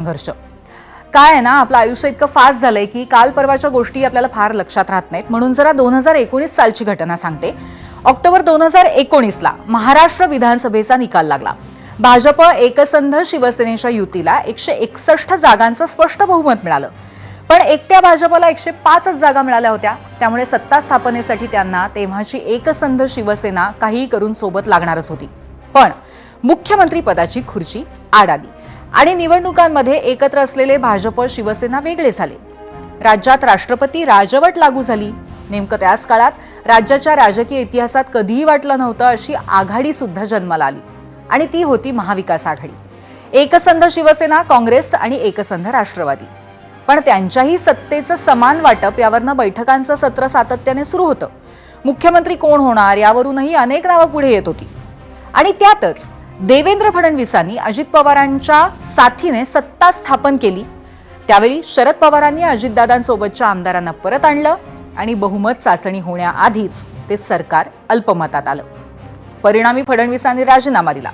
संघर्ष काय आहे ना, आपलं आयुष्य इतकं फास्ट झालंय की काल परवाच्या गोष्टी आपल्याला फार लक्षात राहत नाहीत. म्हणून जरा 2019 सालची घटना सांगते. ऑक्टोबर 2019 ला महाराष्ट्र विधानसभेचा निकाल लागला. भाजप एकसंध शिवसेनेच्या युतीला 161 जागांचं स्पष्ट बहुमत मिळालं. पण एकट्या भाजपला 105 जागा मिळाल्या होत्या. त्यामुळे सत्ता स्थापनेसाठी त्यांना तेव्हाची एकसंध शिवसेना काही करून सोबत लागणारच होती. पण मुख्यमंत्री पदाची खुर्ची आड आली आणि निवडणुकांमध्ये एकत्र असलेले भाजप शिवसेना वेगळे झाले. राज्यात राष्ट्रपती राजवट लागू झाली. नेमकं त्याच काळात राज्याच्या राजकीय इतिहासात कधीही वाटलं नव्हतं अशी आघाडी सुद्धा जन्माला आली आणि ती होती महाविकास आघाडी. एकसंध शिवसेना, काँग्रेस आणि एकसंध राष्ट्रवादी. पण त्यांच्याही सत्तेचं समान वाटप यावरनं बैठकांचं सत्र सातत्याने सुरू होतं. मुख्यमंत्री कोण होणार यावरूनही अनेक नावं पुढे येत होती. आणि त्यातच देवेंद्र फडणवीसांनी अजित पवारांच्या साथीने सत्ता स्थापन केली. त्यावेळी शरद पवारांनी अजितदादांसोबतच्या आमदारांना परत आणलं आणि बहुमत चाचणी होण्याआधीच ते सरकार अल्पमतात आलं. परिणामी फडणवीसांनी राजीनामा दिला.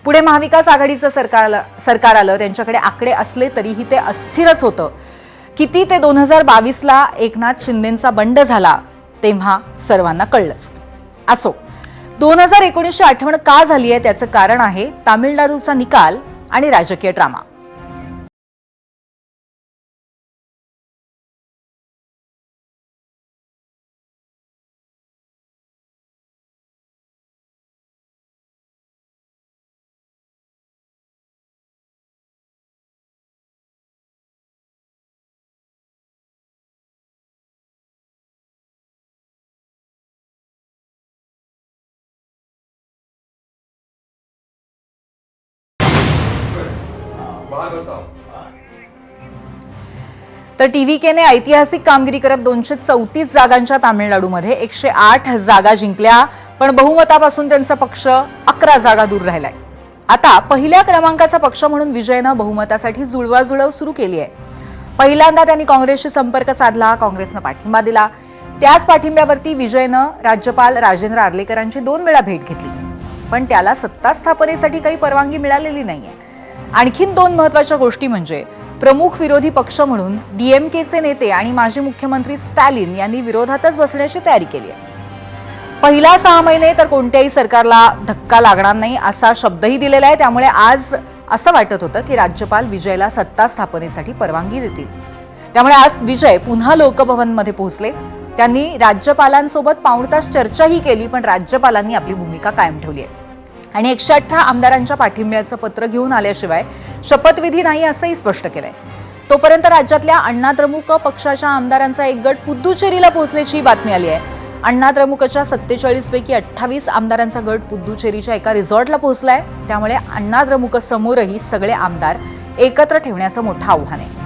पुढे महाविकास आघाडीचं सरकार आलं. त्यांच्याकडे आकडे असले तरीही ते अस्थिरच होतं. किती ते 2022 ला एकनाथ शिंदेंचा बंड झाला तेव्हा सर्वांना कळलंच. असो, 2019ची आठवण का झाली आहे त्याचं कारण आहे तामिळनाडूचा निकाल आणि राजकीय ड्रामा. तर टीव्हीकेने ऐतिहासिक कामगिरी करत 234 जागांच्या तामिळनाडूमध्ये 108 जागा जिंकल्या. पण बहुमतापासून त्यांचा पक्ष 11 जागा दूर राहिलाय. आता पहिल्या क्रमांकाचा पक्ष म्हणून विजयनं बहुमतासाठी जुळवाजुळव सुरू केली आहे. पहिल्यांदा त्यांनी काँग्रेसशी संपर्क साधला. काँग्रेसनं पाठिंबा दिला. त्याच पाठिंब्यावरती विजयनं राज्यपाल राजेंद्र आर्लेकरांची 2 वेळा भेट घेतली. पण त्याला सत्ता स्थापनेसाठी काही परवानगी मिळालेली नाहीये. आणखीन 2 महत्वाच्या गोष्टी म्हणजे प्रमुख विरोधी पक्ष म्हणून डीएमकेचे नेते आणि माजी मुख्यमंत्री स्टॅलिन यांनी विरोधातच बसण्याची तयारी केली आहे. पहिला 6 महिने तर कोणत्याही सरकारला धक्का लागणार नाही असा शब्दही दिलेला आहे. त्यामुळे आज असं वाटत होतं की राज्यपाल विजयला सत्ता स्थापनेसाठी परवानगी देतील. त्यामुळे आज विजय पुन्हा लोकभवनमध्ये पोहोचले. त्यांनी राज्यपालांसोबत पाऊण तास चर्चाही केली. पण राज्यपालांनी आपली भूमिका कायम ठेवली आहे आणि 118 आमदारांच्या पाठिंब्याचं पत्र घेऊन आल्याशिवाय शपथविधी नाही असंही स्पष्ट केलंय. तोपर्यंत राज्यातल्या अण्णाद्रमुक पक्षाच्या आमदारांचा एक गट पुद्दुचेरीला पोहोचल्याची बातमी आली आहे. अण्णाद्रमुकच्या 47 पैकी 28 आमदारांचा गट पुद्दुचेरीच्या एका रिसॉर्टला पोहोचलाय. त्यामुळे अण्णाद्रमुक समोरही सगळे आमदार एकत्र ठेवण्याचं मोठं आव्हान आहे.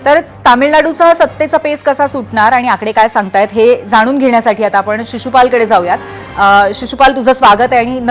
तर तामिळनाडूचा सत्तेचा पेस कसा सुटणार आणि आकडे काय सांगतायत हे जाणून घेण्यासाठी आता आपण शिशुपालकडे जाऊयात. शिशुपाल, तुझं स्वागत आहे. आणि